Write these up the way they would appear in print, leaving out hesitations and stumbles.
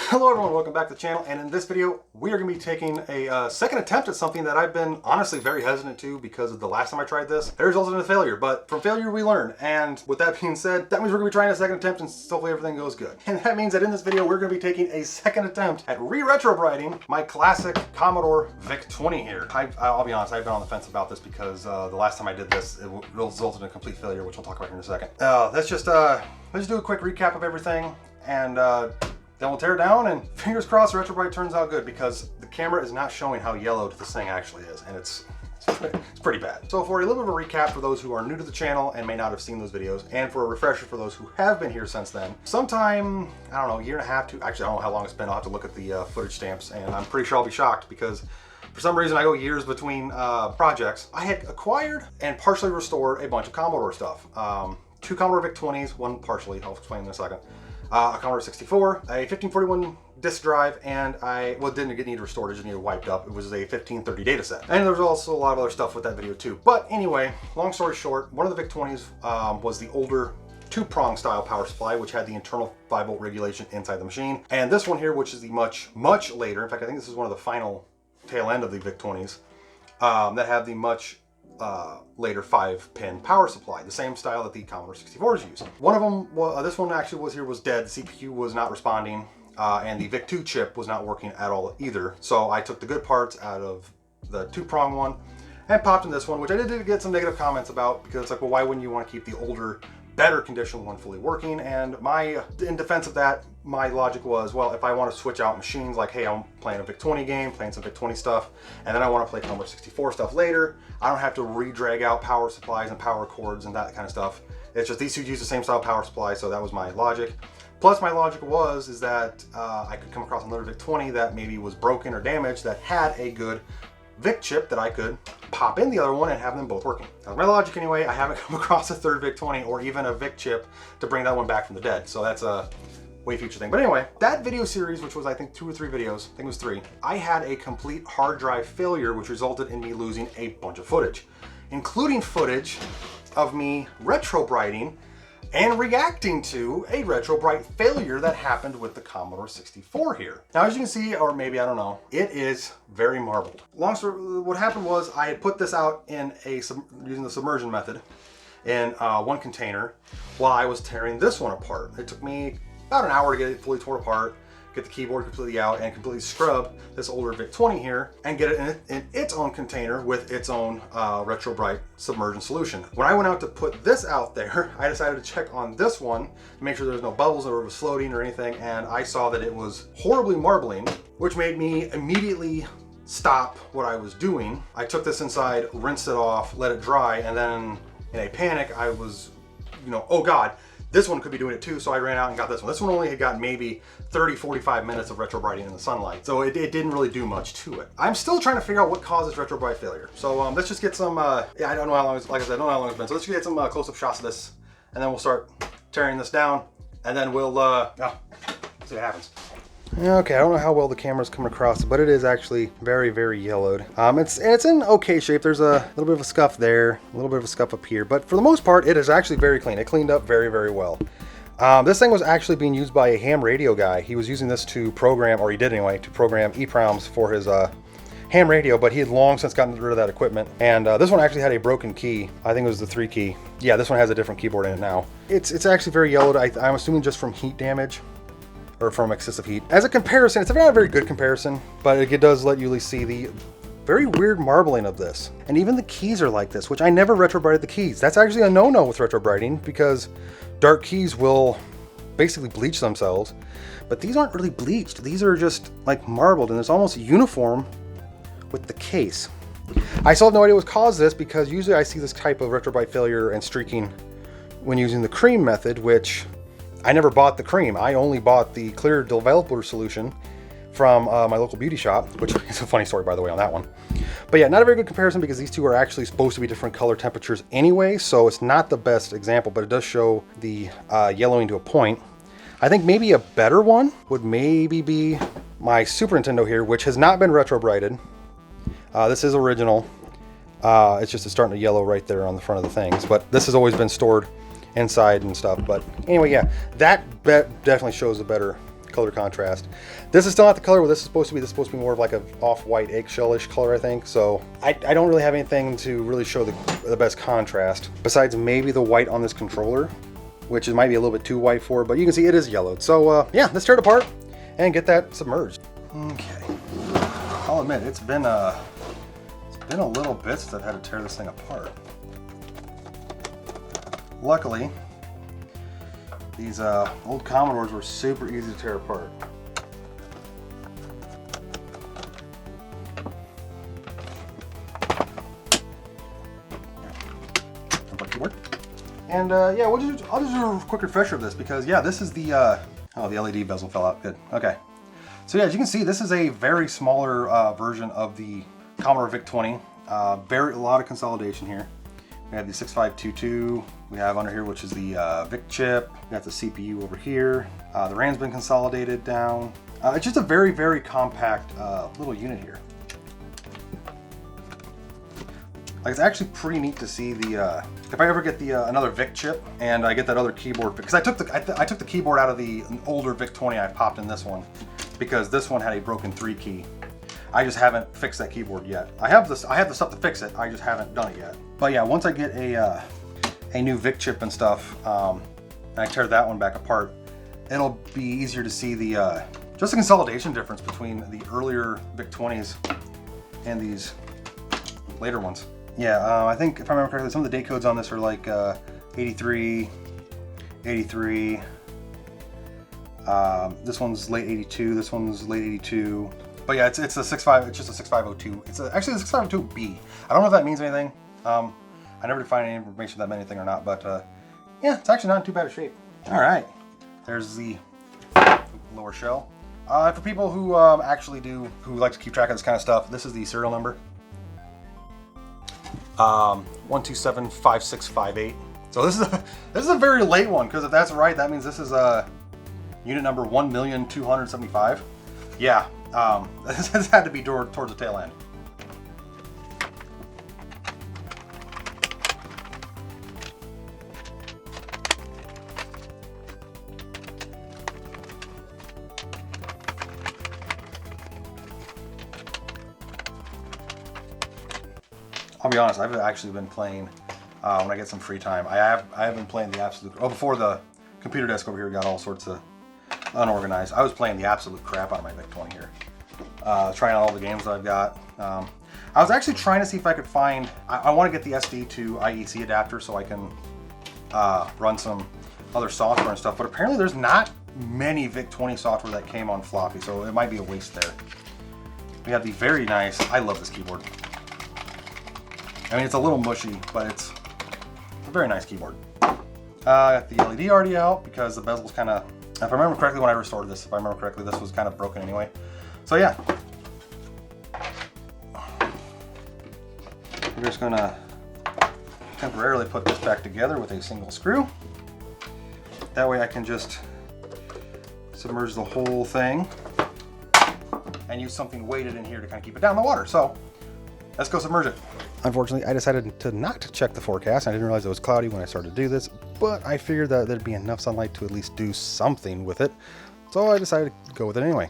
Hello everyone, welcome back to the channel, and in this video we are going to be taking a second attempt at something that I've been honestly very hesitant to because of the last time I tried this. It resulted in a failure, but from failure we learn, and with that being said, that means we're going to be trying a second attempt and hopefully everything goes good. And that means that in this video we're going to be taking a second attempt at retrobriting my classic Commodore Vic-20 here. I'll be honest, I've been on the fence about this because the last time I did this it resulted in a complete failure, which we'll talk about here in a second. Let's just do a quick recap of everything, and then we'll tear it down, and fingers crossed Retrobrite turns out good, because the camera is not showing how yellowed this thing actually is, and it's pretty bad. So for a little bit of a recap for those who are new to the channel and may not have seen those videos, and for a refresher for those who have been here since then, sometime, I don't know, a year and a half to, actually I don't know how long it's been, I'll have to look at the footage stamps, and I'm pretty sure I'll be shocked because for some reason I go years between projects. I had acquired and partially restored a bunch of Commodore stuff. 2 Commodore Vic-20s, one partially, I'll explain in a second. A Commodore 64, a 1541 disk drive, and it didn't need restored, it just needed wiped up. It was a 1530 data set. And there was also a lot of other stuff with that video too. But anyway, long story short, one of the Vic-20s was the older 2-prong style power supply, which had the internal 5-volt regulation inside the machine. And this one here, which is the much later, in fact I think this is one of the final tail end of the Vic-20s, that have the much later 5-pin power supply, the same style that the Commodore 64s used. One of them, this one actually was dead. The CPU was not responding, and the Vic-2 chip was not working at all either. So I took the good parts out of the 2-prong one and popped in this one, which I did get some negative comments about, because it's like, well, why wouldn't you want to keep the older, better condition one fully working? And in defense of that, my logic was, well, if I want to switch out machines, like, hey, I'm playing a Vic-20 game, playing some Vic-20 stuff, and then I want to play Commodore 64 stuff later, I don't have to re-drag out power supplies and power cords and that kind of stuff. It's just these two use the same style power supply, so that was my logic. Plus my logic is that I could come across another Vic-20 that maybe was broken or damaged that had a good Vic chip that I could pop in the other one and have them both working. That was my logic anyway. I haven't come across a third Vic-20 or even a Vic chip to bring that one back from the dead, so that's a way future thing. But anyway, that video series, which was I think 2 or 3 videos, I think it was 3, I had a complete hard drive failure, which resulted in me losing a bunch of footage, including footage of me retrobriting and reacting to a Retrobrite failure that happened with the Commodore 64 here. Now, as you can see, or maybe, I don't know, it is very marbled. Long story, what happened was I had put this out in using the submersion method in one container while I was tearing this one apart. It took me about an hour to get it fully torn apart, get the keyboard completely out, and completely scrub this older Vic-20 here and get it in its own container with its own Retrobrite submersion solution. When I went out to put this out there, I decided to check on this one to make sure there was no bubbles or it was floating or anything, and I saw that it was horribly marbling, which made me immediately stop what I was doing. I took this inside, rinsed it off, let it dry, and then in a panic I was, oh God, this one could be doing it too, so I ran out and got this one. This one only had got maybe 30-45 minutes of retrobriting in the sunlight, so it didn't really do much to it. I'm still trying to figure out what causes Retrobrite failure. So let's just get some, I don't know how long, like I said, I don't know how long it's been, so let's just get some close-up shots of this, and then we'll start tearing this down, and then we'll, see what happens. Okay, I don't know how well the camera's coming across, but it is actually very yellowed. It's in okay shape. There's a little bit of a scuff there, a little bit of a scuff up here, but for the most part, it is actually very clean. It cleaned up very well. This thing was actually being used by a ham radio guy. He was using this to program, or he did anyway, to program EEPROMs for his ham radio, but he had long since gotten rid of that equipment. And this one actually had a broken key. I think it was the 3 key. Yeah, this one has a different keyboard in it now. It's actually very yellowed. I'm assuming just from heat damage, or from excessive heat. As a comparison, it's not a very good comparison, but it does let you see the very weird marbling of this. And even the keys are like this, which I never retrobrited the keys. That's actually a no-no with retrobriting, because dark keys will basically bleach themselves, but these aren't really bleached. These are just like marbled, and it's almost uniform with the case. I still have no idea what caused this, because usually I see this type of Retrobrite failure and streaking when using the cream method, which I never bought the cream. I only bought the clear developer solution from my local beauty shop, which is a funny story, by the way, on that one. But yeah, not a very good comparison because these two are actually supposed to be different color temperatures anyway, so it's not the best example, but it does show the yellowing to a point. I think maybe a better one would maybe be my Super Nintendo here, which has not been retrobrited. This is original. It's just starting to yellow right there on the front of the things, but this has always been stored inside and stuff. But anyway, yeah, that definitely shows a better color contrast. This is still not the color where this is supposed to be. This is supposed to be more of like a off-white eggshell-ish color, I think. So I don't really have anything to really show the best contrast besides maybe the white on this controller, which it might be a little bit too white for, but you can see it is yellowed. So yeah, let's tear it apart and get that submerged. Okay, I'll admit it's been a little bit since I've had to tear this thing apart. Luckily, these old Commodores were super easy to tear apart. And yeah, I'll just do a quick refresher of this because yeah, this is the oh, the LED bezel fell out. Good. Okay. So yeah, as you can see, this is a very smaller version of the Commodore VIC-20. A lot of consolidation here. We have the 6522. We have under here, which is the VIC chip. We got the CPU over here. The RAM's been consolidated down. It's just a very, very compact little unit here. Like, it's actually pretty neat to see the if I ever get the another VIC chip and I get that other keyboard, because I took the keyboard out of the older VIC-20, I popped in this one because this one had a broken 3 key. I just haven't fixed that keyboard yet. I have the stuff to fix it. I just haven't done it yet. But yeah, once I get a new VIC chip and stuff, and I tear that one back apart, it'll be easier to see the just the consolidation difference between the earlier VIC-20s and these later ones. Yeah, I think if I remember correctly, some of the date codes on this are like 83, 83. This one's late 82. This one's late 82. But yeah, it's a 65. It's just a 6502. It's actually a 6502B. I don't know if that means anything. I never did find any information that meant anything or not. But yeah, it's actually not in too bad a shape. All right, there's the lower shell. For people who who like to keep track of this kind of stuff, this is the serial number. 1275658. So this is a very late one, because if that's right, that means this is unit number 1,275,000. Yeah, this has had to be towards the tail end. I'll be honest, I've actually been playing, when I get some free time, I have been playing the absolute, before the computer desk over here got all sorts of unorganized, I was playing the absolute crap out of my VIC-20 here. Trying out all the games that I've got. I was actually trying to see if I could find, I want to get the SD to IEC adapter so I can run some other software and stuff, but apparently there's not many VIC-20 software that came on floppy, so it might be a waste there. We have the very nice, I love this keyboard. I mean, it's a little mushy, but it's a very nice keyboard. I got the LED already out because the bezel's kind of, if I remember correctly when I restored this, if I remember correctly, this was kind of broken anyway. So yeah. We're just gonna temporarily put this back together with a single screw. That way I can just submerge the whole thing and use something weighted in here to kind of keep it down in the water. So let's go submerge it. Unfortunately, I decided to not check the forecast. I didn't realize it was cloudy when I started to do this, but I figured that there'd be enough sunlight to at least do something with it. So I decided to go with it anyway.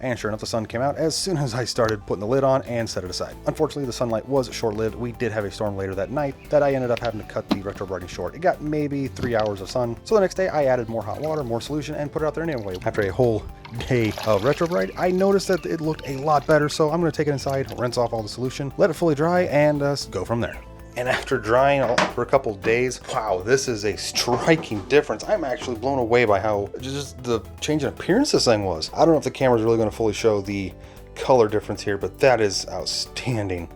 And sure enough, the sun came out as soon as I started putting the lid on and set it aside. Unfortunately, the sunlight was short-lived. We did have a storm later that night that I ended up having to cut the retrobriting short. It got maybe 3 hours of sun. So the next day I added more hot water, more solution, and put it out there anyway. After a whole day of retrobrite, I noticed that it looked a lot better. So I'm gonna take it inside, rinse off all the solution, let it fully dry, and go from there. And after drying for a couple days, wow, this is a striking difference. I'm actually blown away by how just the change in appearance this thing was. I don't know if the camera's really going to fully show the color difference here, but that is outstanding.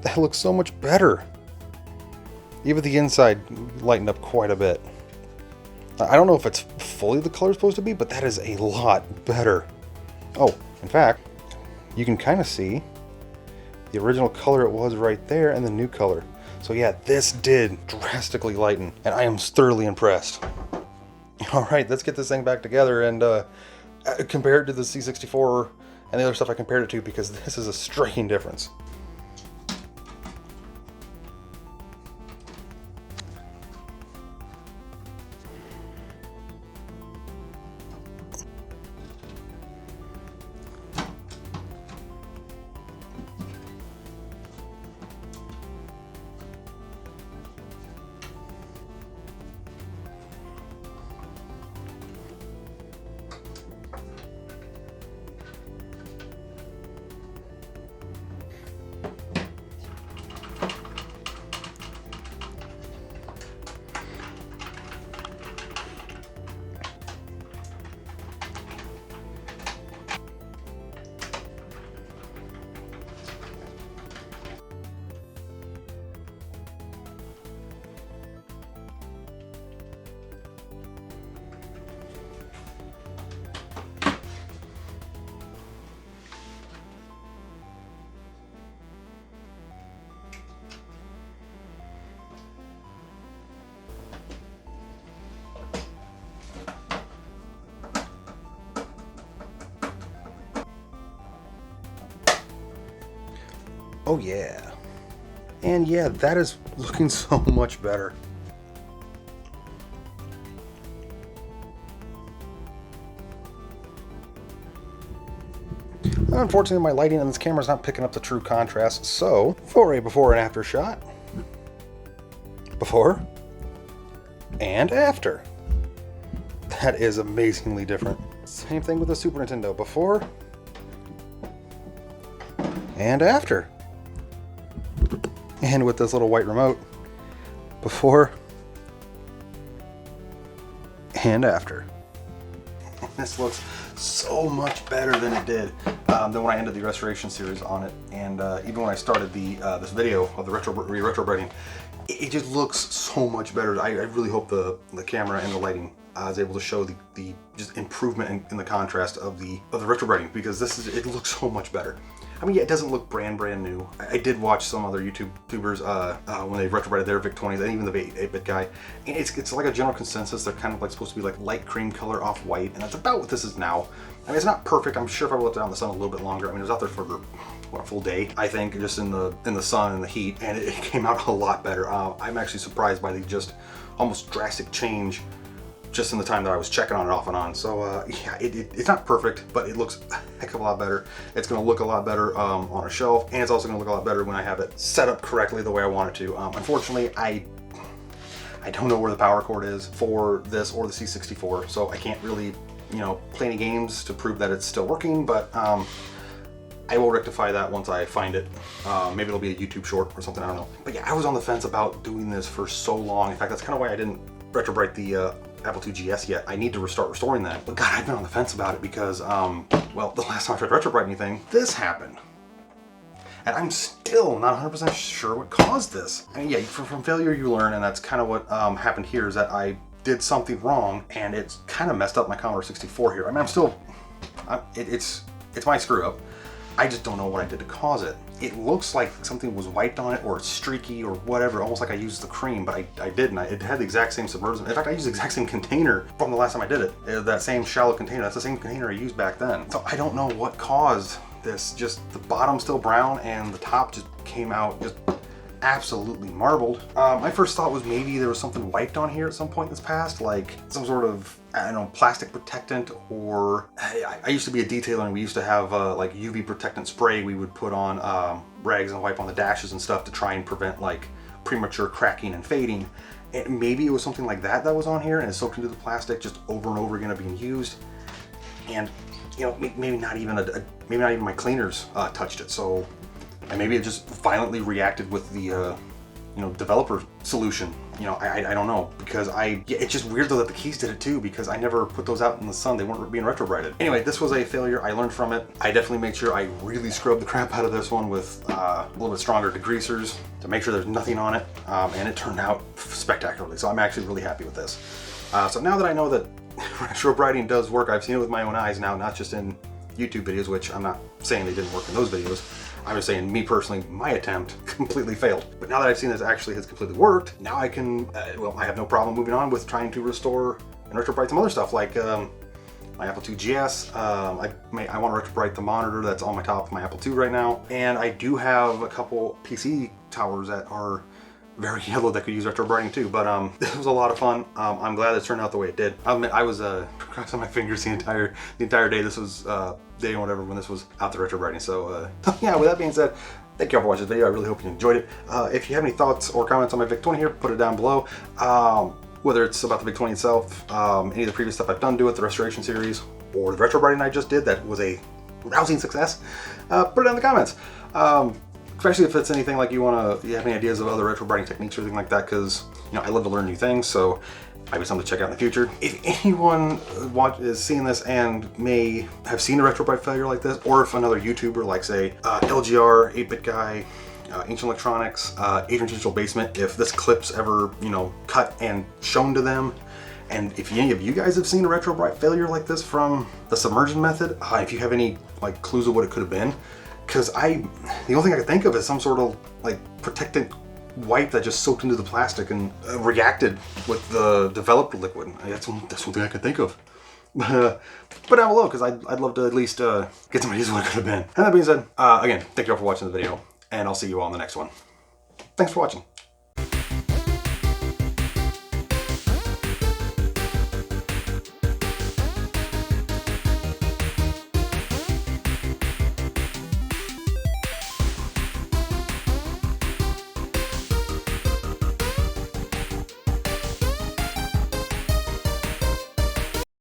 That looks so much better. Even the inside lightened up quite a bit. I don't know if it's fully the color it's supposed to be, but that is a lot better. Oh, in fact, you can kind of see the original color it was right there and the new color. So yeah, this did drastically lighten, and I am thoroughly impressed. All right, let's get this thing back together and compare it to the C64 and the other stuff I compared it to, because this is a striking difference. Oh yeah. And yeah, that is looking so much better. Unfortunately, my lighting on this camera is not picking up the true contrast, so for a before and after shot. Before and after. That is amazingly different. Same thing with the Super Nintendo. Before and after. And with this little white remote, before and after. This looks so much better than it did than when I ended the restoration series on it, and even when I started the this video of the retrobriting, it just looks so much better. I really hope the camera and the lighting is able to show the just improvement in the contrast of the retrobriting, because it looks so much better. I mean, yeah, it doesn't look brand new. I did watch some other YouTubers when they retrobrited their Vic-20s, and even the 8-bit guy. And it's like a general consensus. They're kind of like supposed to be like light cream color off white, and that's about what this is now. I mean, it's not perfect. I'm sure if I left it out in the sun a little bit longer, I mean, it was out there for what, a full day, I think, just in the sun and the heat, and it came out a lot better. I'm actually surprised by the just almost drastic change just in the time that I was checking on it off and on. So yeah, it's not perfect, but it looks a heck of a lot better. It's gonna look a lot better on a shelf, and it's also gonna look a lot better when I have it set up correctly the way I want it to. Unfortunately, I don't know where the power cord is for this or the C64, so I can't really, play any games to prove that it's still working, but I will rectify that once I find it. Maybe it'll be a YouTube short or something, I don't know. But yeah, I was on the fence about doing this for so long. In fact, that's kind of why I didn't retrobrite the Apple II GS yet. I need to start restoring that. But God, I've been on the fence about it because, well, the last time I tried to retrobrite anything, this happened. And I'm still not 100% sure what caused this. I mean, yeah, from failure you learn, and that's kind of what happened here, is that I did something wrong, and it's kind of messed up my Commodore 64 here. I mean, it's my screw up. I just don't know what I did to cause it. It looks like something was wiped on it, or it's streaky or whatever, almost like I used the cream, but I didn't. It had the exact same submersion. In fact, I used the exact same container from the last time I did it. That same shallow container, that's the same container I used back then. So I don't know what caused this. Just the bottom's still brown and the top just came out just absolutely marbled. My first thought was maybe there was something wiped on here at some point in this past, like some sort of, I don't know, plastic protectant, or I used to be a detailer, and we used to have like UV protectant spray we would put on rags and wipe on the dashes and stuff to try and prevent like premature cracking and fading. And maybe it was something like that was on here, and it soaked into the plastic just over and over again of being used. And maybe not even my cleaners touched it. So. And maybe it just violently reacted with the, developer solution. you know, I don't know, because yeah, it's just weird though that the keys did it too, because I never put those out in the sun. They weren't being retrobrited. Anyway, this was a failure. I learned from it. I definitely made sure I really scrubbed the crap out of this one with a little bit stronger degreasers to make sure there's nothing on it, and it turned out spectacularly. So I'm actually really happy with this. So now that I know that retrobriting does work, I've seen it with my own eyes now, not just in YouTube videos, which I'm not saying they didn't work in those videos. I'm just saying, me personally, my attempt completely failed. But now that I've seen this actually has completely worked, now I can, well, I have no problem moving on with trying to restore and retrobrite some other stuff, like my Apple II GS. I want to retrobrite the monitor that's on my top of my Apple II right now. And I do have a couple PC towers that are very yellow that could use retrobriting too, but this was a lot of fun. I'm glad it turned out the way it did. I admit, I was crossing my fingers the entire day. This was day or whatever when this was out the retrobriting. So yeah, with that being said, thank you all for watching this video. I really hope you enjoyed it. If you have any thoughts or comments on my Vic-20 here, put it down below. Whether it's about the Vic-20 itself, any of the previous stuff I've done to it, the restoration series, or the retrobriting I just did that was a rousing success, put it down in the comments. Especially if it's anything like you have any ideas of other retrobriting techniques or anything like that, because, you know, I love to learn new things, so might be something to check out in the future. If anyone is seeing this and may have seen a retrobrite failure like this, or if another YouTuber like, say, LGR, 8-Bit Guy, Ancient Electronics, Adrian Digital Basement, if this clip's ever, you know, cut and shown to them, and if any of you guys have seen a retrobrite failure like this from the submersion method, if you have any like clues of what it could have been, because the only thing I could think of is some sort of like protectant wipe that just soaked into the plastic and reacted with the developed liquid. That's one thing I could think of. But down below, because I'd love to at least get some ideas of what it could have been. And that being said, again, thank you all for watching the video, and I'll see you all in the next one. Thanks for watching.